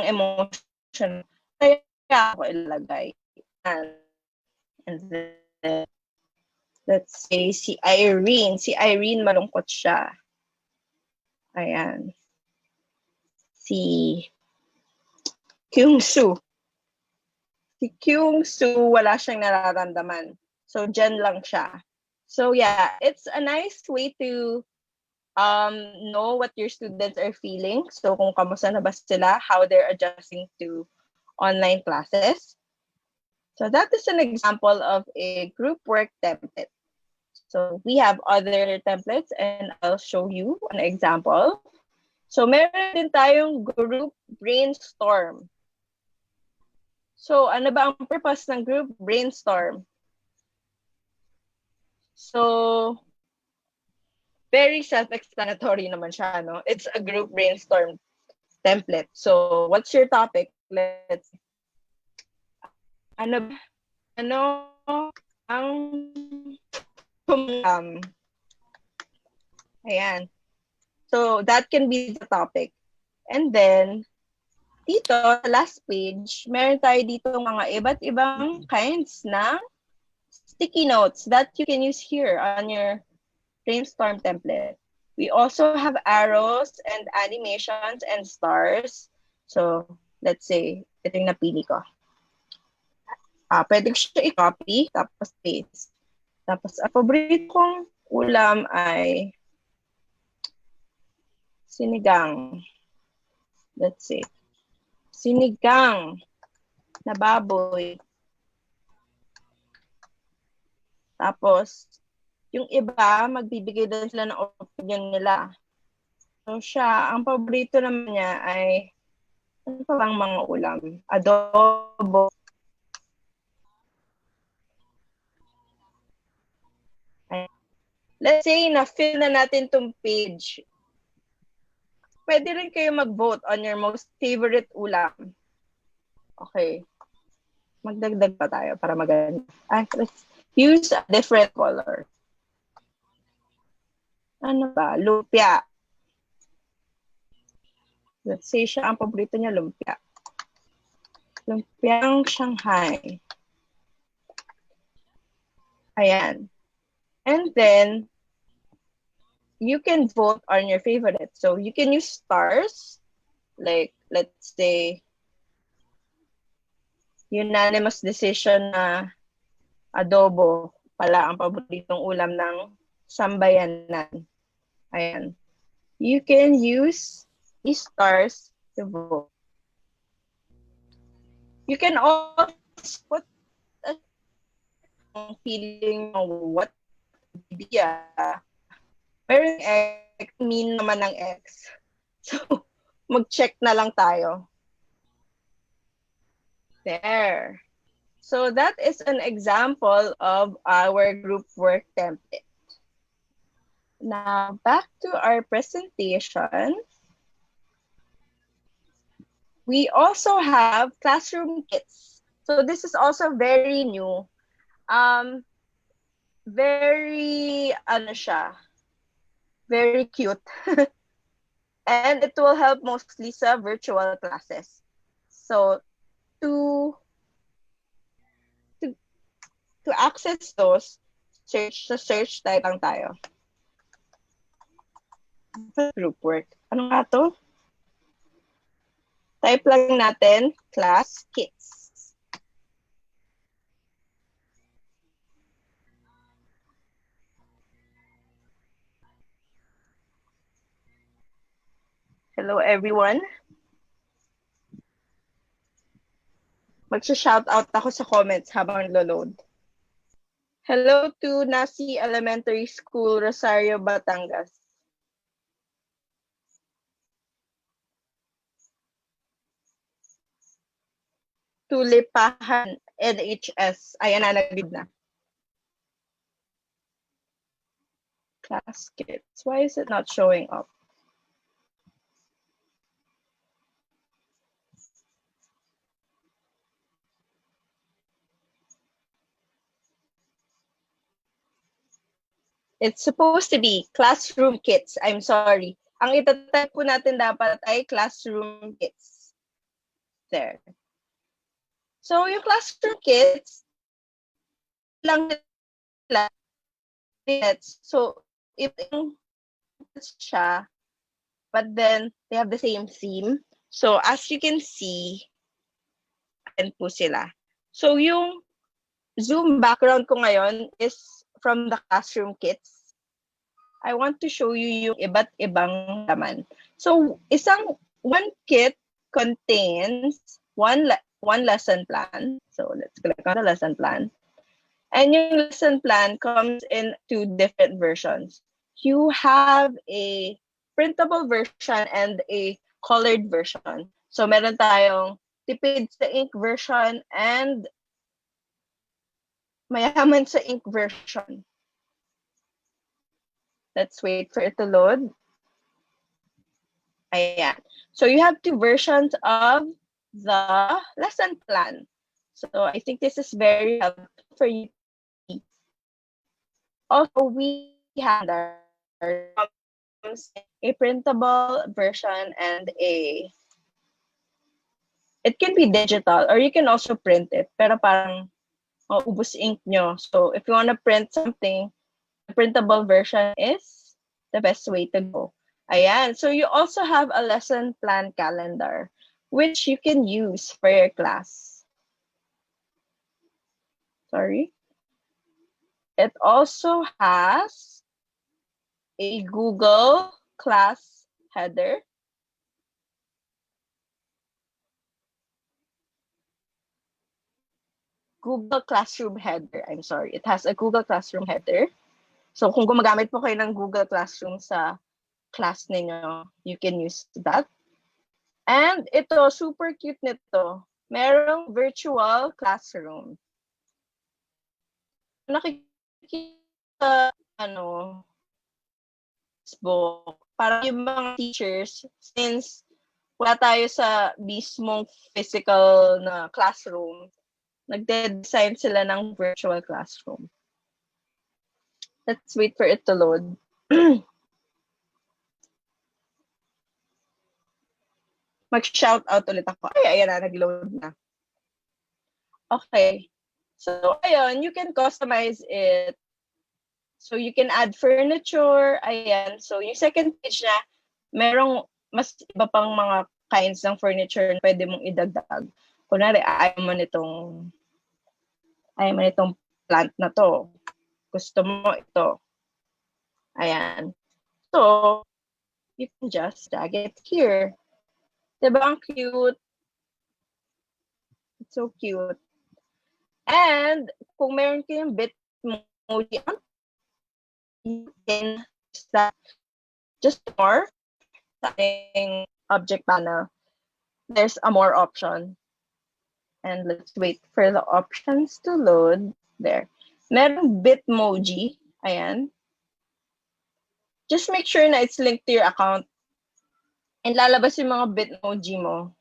S5: emotion. Kaya ako ilagay. And then, let's say, si Irene. Si Irene, malungkot siya. Ayan. Si Kyung-soo. Si Kyung-soo, wala siyang nararamdaman. So, dyan lang siya. So, yeah, it's a nice way to know what your students are feeling. So, kung kamusta na ba sila, how they're adjusting to online classes. So, that is an example of a group work template. So we have other templates and I'll show you an example. So meron din tayong group brainstorm. So ano ba ang purpose ng group brainstorm? So very self-explanatory naman siya, no? It's a group brainstorm template. So what's your topic? Let's ano ang ayan. So, that can be the topic. And then, dito, last page, meron tayo dito mga iba't ibang kinds ng sticky notes that you can use here on your brainstorm template. We also have arrows and animations and stars. So, let's say, ito yung napili ko. Pwede ko siya i-copy, tapos paste. Tapos, ang paborito kong ulam ay sinigang. Let's see. Sinigang na baboy. Tapos, yung iba, magbibigay din sila ng opinion nila. So, siya, ang paborito naman niya ay ano pa bang mga ulam? Adobo. Let's say, na-fill na natin tong page. Pwede rin kayo mag-vote on your most favorite ulam. Okay. Magdagdag pa tayo para maganda. Let's use a different color. Ano ba? Lumpia. Let's say siya, ang paborito niya, lumpia. Lumpiang Shanghai. Ayan. And then, you can vote on your favorite. So, you can use stars. Like, let's say, unanimous decision na adobo pala ang paboritong ulam ng sambayanan. Ayan. You can use stars to vote. You can also put a feeling of what idea. Meron X, mean naman ng X. So, mag-check na lang tayo. There. So, that is an example of our group work template. Now, back to our presentation. We also have classroom kits. So, this is also very new. Very, very cute. And it will help mostly sa virtual classes. So, to access those, search type lang tayo. Group work. Ano nga to? Type lang natin, class kits. Hello everyone. Mag-shout out ako sa comments habang naglo-load. Hello to Nasi Elementary School, Rosario, Batangas. Tulipahan, NHS. Ayan na, nag-lead na. Class kits. Why is it not showing up? It's supposed to be classroom kits. I'm sorry. Ang itatype po natin dapat ay classroom kits. There. So, yung classroom kits, lang nila. So, if siya, but then they have the same theme. So, as you can see, ayan po sila. So, yung Zoom background ko ngayon is from the classroom kits. I want to show you yung iba't ibang laman. So, one kit contains one lesson plan. So, let's click on the lesson plan. And yung lesson plan comes in two different versions. You have a printable version and a colored version. So, meron tayong tipid sa ink version and mayaman sa ink version. Let's wait for it to load. Ayan. So you have two versions of the lesson plan. So I think this is very helpful for you. Also, we have a printable version and it can be digital or you can also print it. Pero parang ubos ink nyo. So if you want to print something, the printable version is the best way to go. Ayan. So you also have a lesson plan calendar, which you can use for your class. Sorry. It also has a Google class header. Google Classroom header. I'm sorry. It has a Google Classroom header. So kung gumagamit po kayo ng Google Classroom sa class ninyo, you can use that. And ito, super cute nito. Merong virtual classroom. Nakikita, Facebook, para yung mga teachers, since wala tayo sa mismong physical na classroom, nagde-design sila ng virtual classroom. Let's wait for it to load. Mag-shout out ulit ako. Ay, ayan na, nag-load na. Okay. So, ayun, you can customize it. So, you can add furniture. Ayan. So, yung second page na, merong mas iba pang mga kinds ng furniture na pwede mong idagdag. Kunwari, ayaw mo nitong plant na to. Gusto mo ito. Ayan. So, you can just drag it here. Diba ang cute? It's so cute. And, kung meron kayong Bitmoji, you can just more sa ating object panel. There's a more option. And let's wait for the options to load. There. Merong Bitmoji. Ayan. Just make sure na it's linked to your account. And lalabas yung mga Bitmoji mo.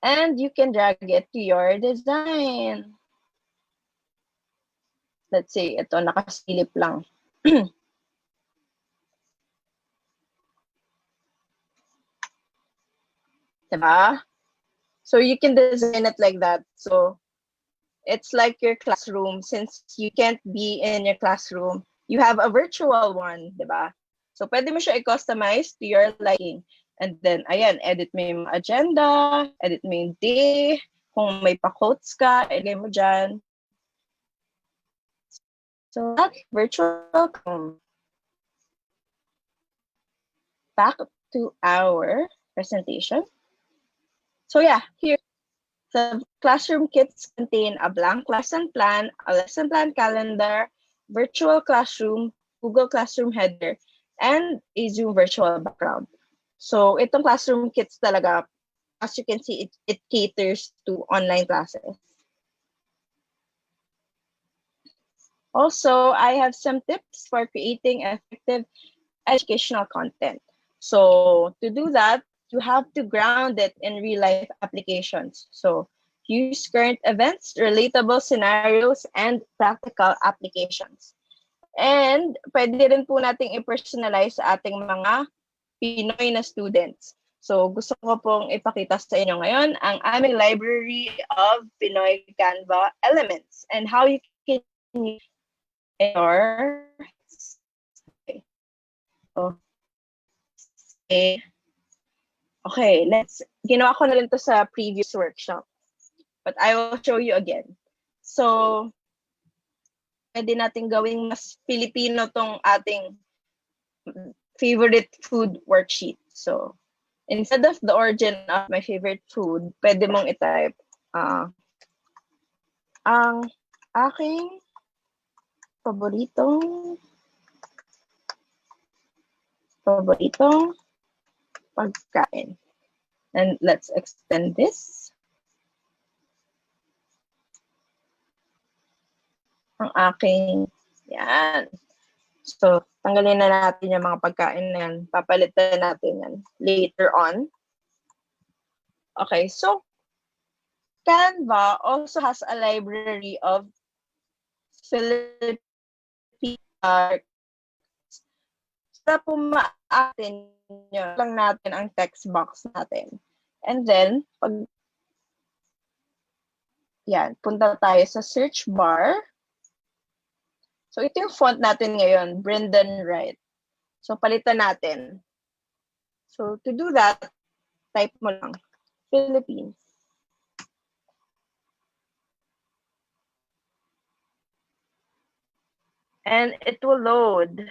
S5: And you can drag it to your design. Let's say, ito, nakasilip lang. Diba? So you can design it like that. So it's like your classroom. Since you can't be in your classroom, you have a virtual one, di ba? So, pwede mo siya i-customize to your liking. And then, ayan, edit mo yung agenda, edit mo yung day, kung may pa-quotes ka, ilagay mo dyan. So, that's virtual. Back to our presentation. So, yeah, here, the classroom kits contain a blank lesson plan, a lesson plan calendar, virtual classroom, Google Classroom header, and a Zoom virtual background. So, itong classroom kits talaga, as you can see, it caters to online classes. Also, I have some tips for creating effective educational content. So, to do that, you have to ground it in real-life applications. So, use current events, relatable scenarios, and practical applications. And pwede rin po nating i-personalize sa ating mga Pinoy na students. So, gusto ko pong ipakita sa inyo ngayon ang aming library of Pinoy Canva Elements and how you can use your okay, ginawa ko na rin to sa previous workshop. But I will show you again. So, pwede natin gawing mas Filipino tong ating favorite food worksheet. So, instead of the origin of my favorite food, pwede mong i-type ang aking paboritong pagkain. And let's extend this. Ang aking, yan. So, tanggalin na natin yung mga pagkain na yan. Papalitan natin yan later on. Okay, so Canva also has a library of Filipino para po ma-atin nyo lang natin ang text box natin. And then, punta tayo sa search bar. So, ito yung font natin ngayon, Brendan Wright. So, palitan natin. So, to do that, type mo lang, Philippines. And it will load.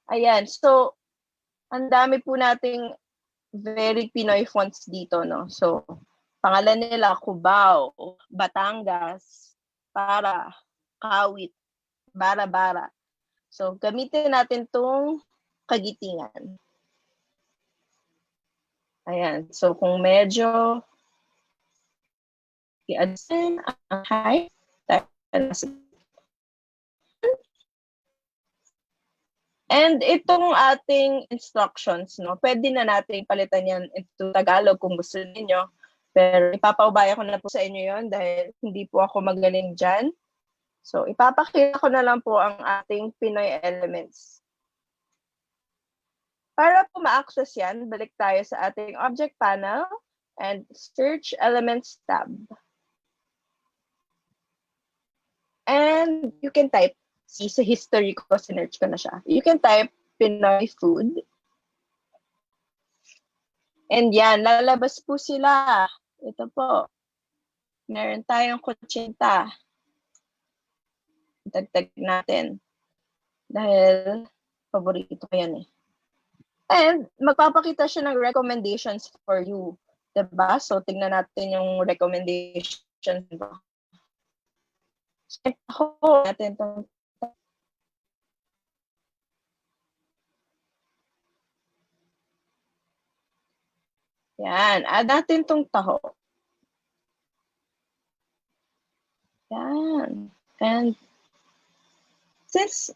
S5: Ayan, so, ang dami po nating very Pinoy fonts dito, no? So, pangalan nila, Cubao, Batangas, Para, Kawit, Bara-bara. So, gamitin natin tong kagitingan. Ayan, so kung medyo i-adjust ang height, and itong ating instructions, no, pwede na natin palitan yan into Tagalog kung gusto niyo. Pero ipapaubaya ko na po sa inyo yon dahil hindi po ako magaling dyan. So, ipapakita ko na lang po ang ating Pinoy Elements. Para po ma-access yan, balik tayo sa ating Object Panel and Search Elements tab. And you can type, sa history ko, sinerch ko na siya. You can type Pinoy food. And yan, lalabas po sila. Ito po. Meron tayong kutsinta. Dagdag natin. Dahil, paborito ko yan eh. And, magpapakita siya ng recommendations for you. Diba? So, tingnan natin yung recommendations. Ako, natin itong yan. Add natin itong taho. Yan. And since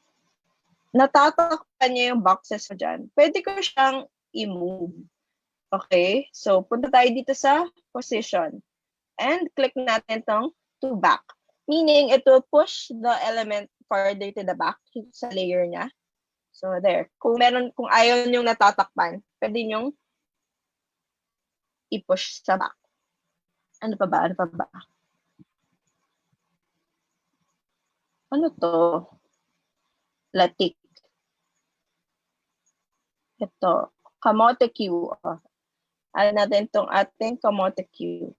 S5: natatakpan niya yung boxes ko dyan, pwede ko siyang i-move. Okay? So, punta tayo dito sa position. And click natin itong to back. Meaning, it will push the element further to the back sa layer niya. So, there. Kung ayaw niyong natatakpan, pwede niyong i-push sa back. Ano pa ba? Ano to? Latik. Ito. Kamote Q. Add natin itong ating kamote Q.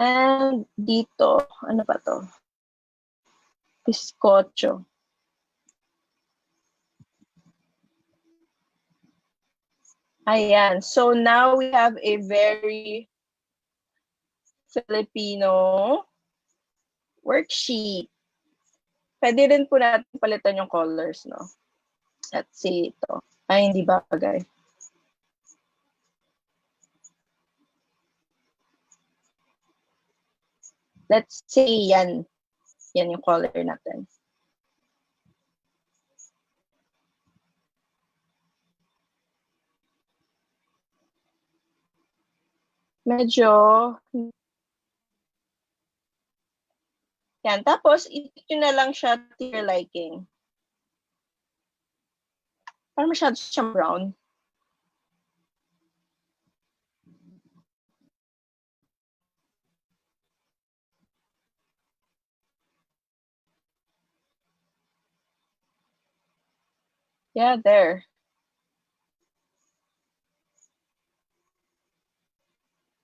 S5: And dito, ano pa to? Bizcocho. Ayan. So now we have a very Filipino worksheet. Pwede rin po natin palitan yung colors, no? Let's see ito. Ay, hindi bagay. Let's say yan. Yan yung color natin. Medyo yan. Tapos, i-tweak nyo na lang siya to your liking. Parang masyado siyang brown. Yeah, there.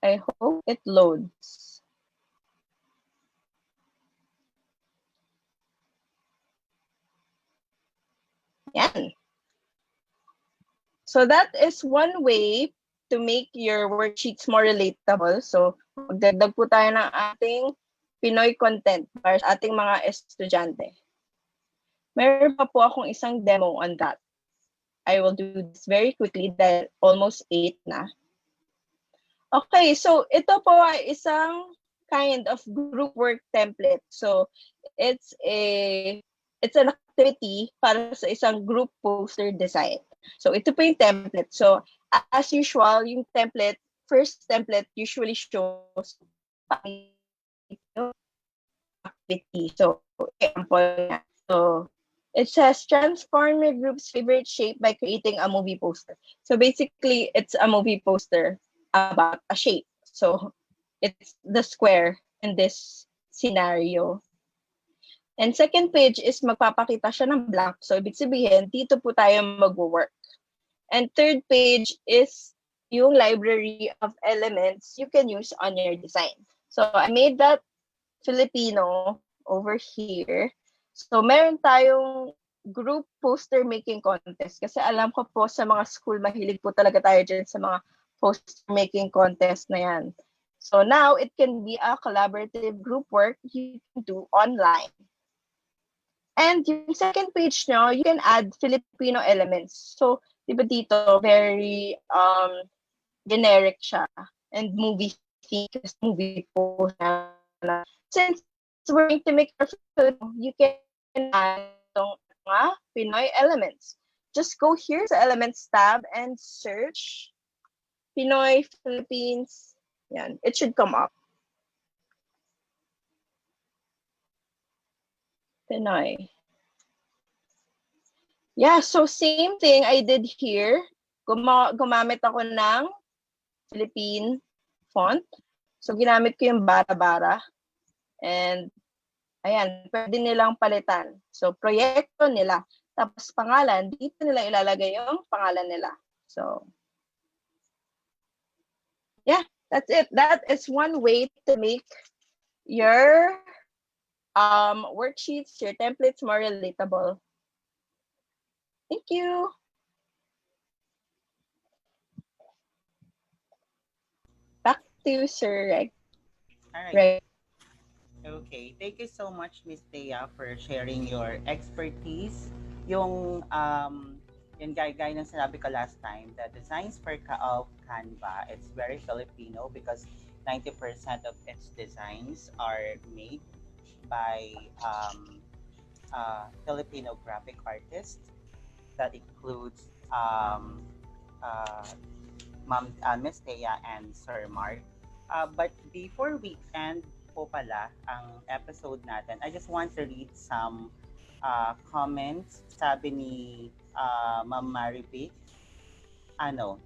S5: I hope it loads. Yan. So that is one way to make your worksheets more relatable. So magdagdag po tayo ng ating Pinoy content para sa ating mga estudyante. Meron pa po akong isang demo on that. I will do this very quickly dahil almost 8 na. Okay, so ito po ay isang kind of group work template. So it's an activity para sa isang group poster design. So ito po yung template. So as usual, yung template, first template usually shows activity. So example, so it says transform your group's favorite shape by creating a movie poster. So basically, it's a movie poster about a shape. So it's the square in this scenario. And second page is magpapakita siya ng blank. So ibig sabihin, dito po tayo mag-work. And third page is yung library of elements you can use on your design. So I made that Filipino over here. So meron tayong group poster making contest. Kasi alam ko po sa mga school, mahilig po talaga tayo dyan sa mga poster making contest na yan. So now it can be a collaborative group work you can do online. And yung second page nyo, you can add Filipino elements. So, di ba dito, very generic siya. And movie theme, movie po na. Since we're going to make a Filipino, you can add itong mga Pinoy elements. Just go here sa Elements tab and search Pinoy Philippines. Yan, it should come up. Pinoy. Yeah, so same thing I did here. Gumamit ako ng Philippine font. So ginamit ko yung bara-bara. And ayan, pwede nilang palitan. So proyekto nila. Tapos pangalan, dito nila ilalagay yung pangalan nila. So yeah, that's it. That is one way to make your worksheets, your templates more relatable. Thank you. Back to you, Sir.
S3: All right.
S5: Right.
S3: Okay. Thank you so much, Miss Thea, for sharing your expertise. Yung gaya ng sinabi ko last time, the designs of Canva, it's very Filipino because 90% of its designs are made by Filipino graphic artists. That includes Miss Thea and Sir Mark. But before we end po pala ang episode natin, I just want to read some comments. Sabi ni Ma'am Marivic,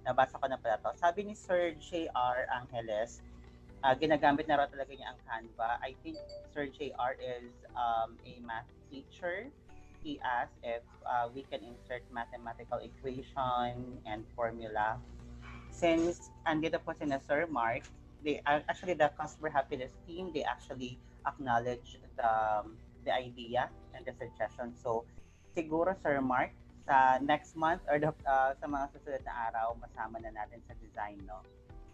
S3: nabasa ko na pala to. Sabi ni Sir J.R. Angeles, Ginagamit na raw talaga niya ang Canva. I think Sir JR is a math teacher. He asked if we can insert mathematical equation and formula. Since andito po si na Sir Mark, actually the customer happiness team, they actually acknowledge the idea and the suggestion. So siguro Sir Mark, sa next month or sa mga susunod na araw, masama na natin sa design, no?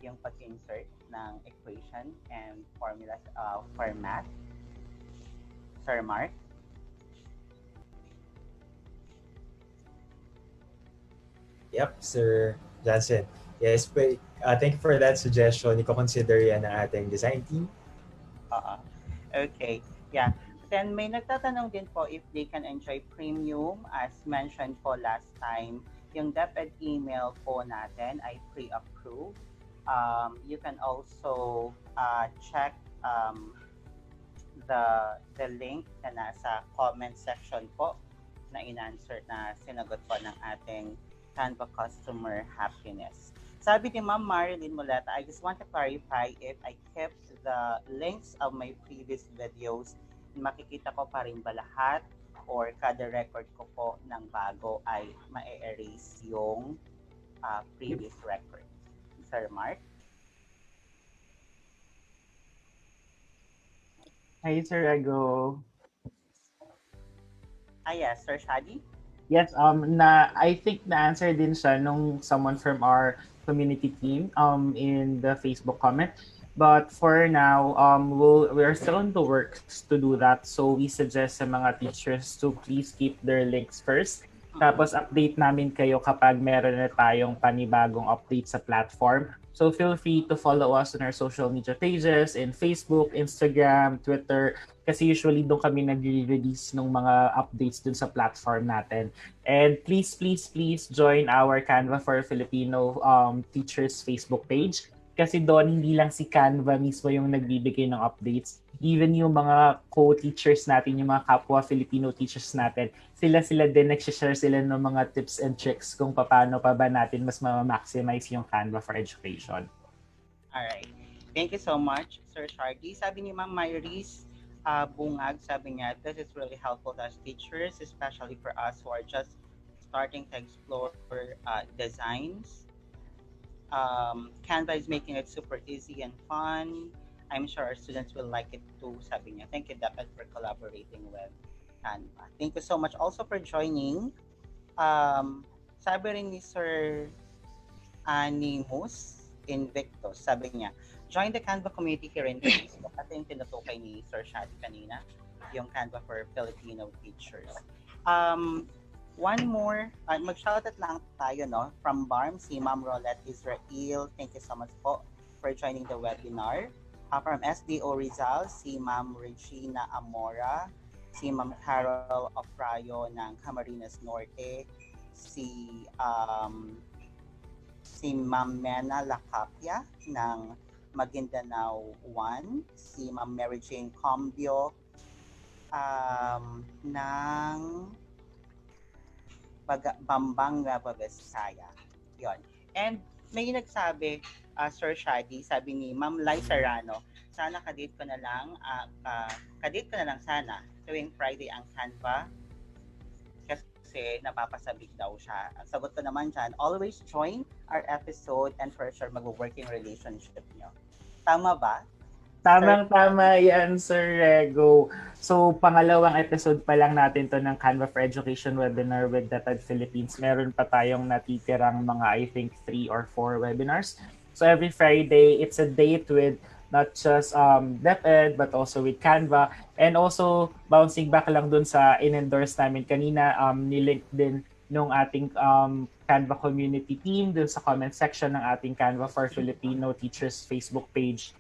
S3: Yung pag-insert ng equation and formulas for math. Sir Mark?
S4: Yep, Sir Johnson. Yes, thank you for that suggestion. Iko-consider yan ng ating design team.
S3: Okay. Yeah. Then may nagtatanong din po if they can enjoy premium. As mentioned po last time, yung DepEd email po natin ay pre-approved. You can also check the link na nasa comment section po na in-answer na sinagot po ng ating Canva customer happiness. Sabi ni Ma'am Marilyn Muleta, I just want to clarify if I kept the links of my previous videos, makikita ko pa rin ba lahat or kada record ko po ng bago ay ma-erase yung previous record? Sir Mark?
S6: Hi, Sir Rego.
S3: Yes, Sir Shadi?
S6: Yes, I think na-answer din siya nung someone from our community team in the Facebook comment. But for now, we're still in the works to do that. So we suggest sa mga teachers to please keep their links first. Tapos update namin kayo kapag meron na tayong panibagong update sa platform. So feel free to follow us on our social media pages in Facebook, Instagram, Twitter. Kasi usually doon kami nag-release ng mga updates dun sa platform natin. And please join our Canva for Filipino Teachers Facebook page. Kasi doon hindi lang si Canva mismo yung nagbibigay ng updates. Even yung mga co-teachers natin, yung mga kapwa Filipino teachers natin, sila din nagsishare sila ng mga tips and tricks kung paano pa ba natin mas ma-maximize yung Canva for education.
S3: Alright. Thank you so much, Sir Shardy. Sabi ni Ma'am Myris Bungag, sabi niya, this is really helpful to us teachers, especially for us who are just starting to explore designs. Canva is making it super easy and fun. I'm sure our students will like it too, sabi niya. Thank you, Dapat, for collaborating with Canva. Thank you so much also for joining. Sabi rin ni Sir Animus Invictus, sabi niya, join the Canva community here in Facebook. Ito yung tinutukay ni Sir Shadi kanina, yung Canva for Filipino teachers. One more, mag-shoutout lang tayo, no? From BARM, si Ma'am Rolette Israel. Thank you so much po for joining the webinar. From SDO Rizal, si Ma'am Regina Amora, si Ma'am Carol Ofrayo ng Camarines Norte, si Ma'am Mena Lacapia ng Maguindanao 1, si Ma'am Mary Jane Combio ng Bambang Bisaya. Yon. And may nagsabi, Sir Shadi, sabi ni Ma'am Lai Serrano, sana kadate ko na lang sana tuwing Friday ang Canva kasi napapasabik daw siya. Ang sagot ko naman dyan, always join our episode and for sure mag-working relationship nyo. Tama ba?
S6: Tamang-tama yan, Sir Rego. So, pangalawang episode pa lang natin to ng Canva for Education webinar with DepEd Philippines. Meron pa tayong natitirang mga, I think, 3 or 4 webinars. So, every Friday, it's a date with not just DepEd, but also with Canva. And also, bouncing back lang dun sa in-endorse namin kanina, nilink din nung ating Canva community team dun sa comment section ng ating Canva for Filipino Teachers Facebook page.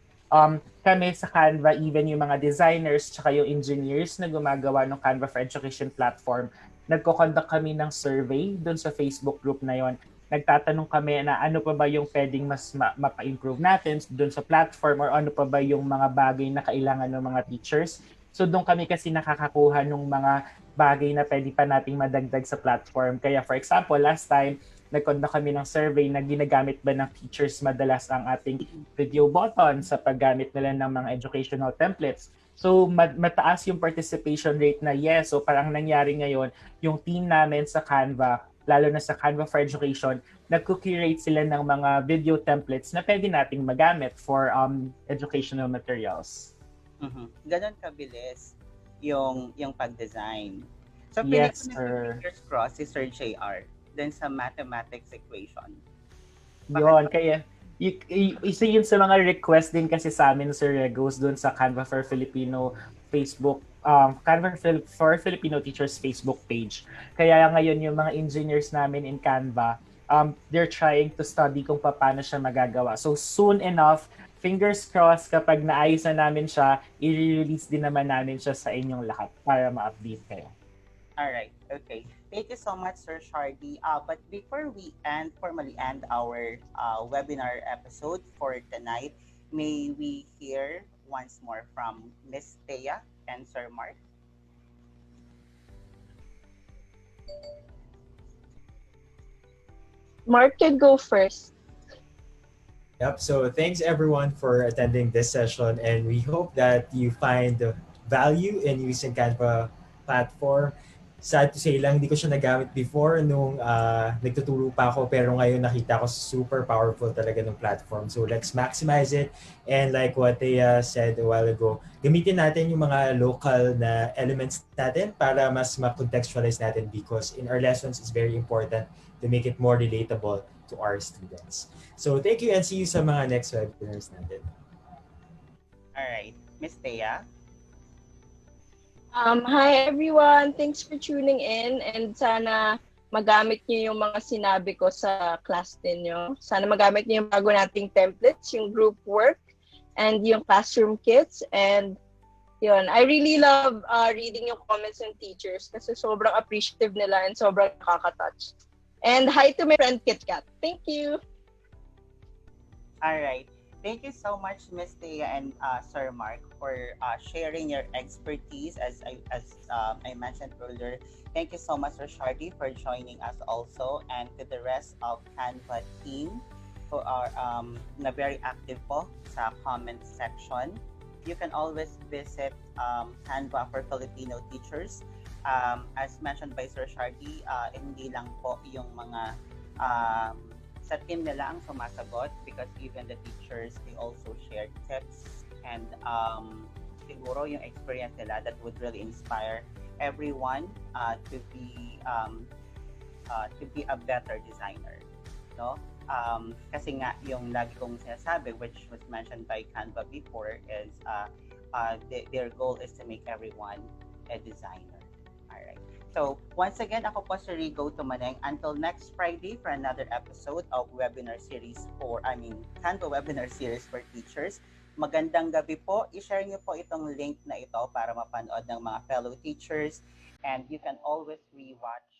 S6: Kami sa Canva, even yung mga designers tsaka yung engineers na gumagawa ng Canva for Education platform, nagko-conduct kami ng survey dun sa Facebook group na yon. Nagtatanong kami na ano pa ba yung pwedeng mas mapa-improve natin dun sa platform or ano pa ba yung mga bagay na kailangan ng mga teachers. So doon kami kasi nakakakuha ng mga bagay na pwede pa nating madagdag sa platform. Kaya for example, last time, nag-conduct kami ng survey na ginagamit ba ng teachers madalas ang ating video button sa paggamit nila ng mga educational templates. So, mataas yung participation rate na yes. So, parang nangyari ngayon, yung team namin sa Canva, lalo na sa Canva for Education, nagko-curate sila ng mga video templates na pwede nating magamit for educational materials.
S3: Ganon kabilis yung pag-design. So,
S6: Yes,
S3: pinig ko
S6: sir.
S3: fingers crossed si Sir JR dun sa mathematics equation.
S6: Yun, kaya isa yun sa mga request din kasi sa amin, Sir Regos, doon sa Canva for Filipino Facebook, for Filipino Teachers Facebook page. Kaya ngayon yung mga engineers namin in Canva, they're trying to study kung paano siya magagawa. So soon enough, fingers crossed, kapag naayos na namin siya, i-release din naman namin siya sa inyong lahat para ma-update kayo.
S3: All right. Okay. Thank you so much, Sir Shardy. But before we formally end our webinar episode for tonight, may we hear once more from Miss Thea and Sir Mark?
S5: Mark can go first.
S4: Yep. So thanks everyone for attending this session, and we hope that you find value in using Canva platform. Sad to say lang, hindi ko siya nagamit before nung nagtuturo pa ako, pero ngayon nakita ko super powerful talaga ng platform. So let's maximize it. And like what Thea said a while ago, gamitin natin yung mga local na elements natin para mas ma-contextualize natin, because in our lessons, it's very important to make it more relatable to our students. So thank you, and see you sa mga next webinars natin.
S3: All right. Miss Thea?
S5: Hi everyone, thanks for tuning in, and sana magamit niyo yung mga sinabi ko sa class ninyo. Sana magamit niyo yung bago nating templates, yung group work, and yung classroom kits. And yun, I really love reading yung comments ng teachers kasi sobrang appreciative nila and sobrang nakaka-touch. And hi to my friend Kit Kat. Thank you.
S3: All right. Thank you so much, Miss Thea and Sir Mark, for sharing your expertise. As I mentioned earlier, thank you so much, Sir Shardy, for joining us also, and to the rest of Canva team who are na very active po sa comment section. You can always visit Canva for Filipino Teachers. As mentioned by Sir Shardy, hindi lang po yung mga sa team nila ang sumasagot, because even the teachers, they also share tips and siguro yung experience nila that would really inspire everyone to be a better designer, no? Kasi nga yung lagi kong sinasabi, which was mentioned by Canva before, is their goal is to make everyone a designer. All right. So, once again, ako po si Rigo Tumaneng. Until next Friday for another episode of webinar series Canva webinar series for teachers. Magandang gabi po. I-share niyo po itong link na ito para mapanood ng mga fellow teachers. And you can always rewatch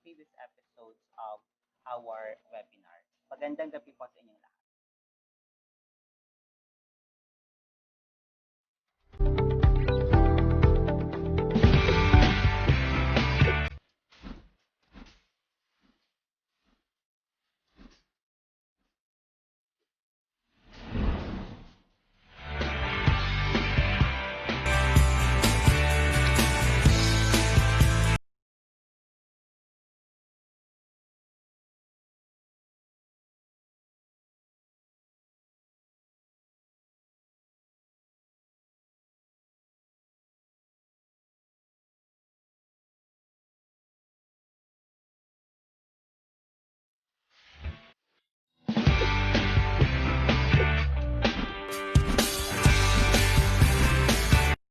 S3: previous episodes of our webinar. Magandang gabi po sa inyo.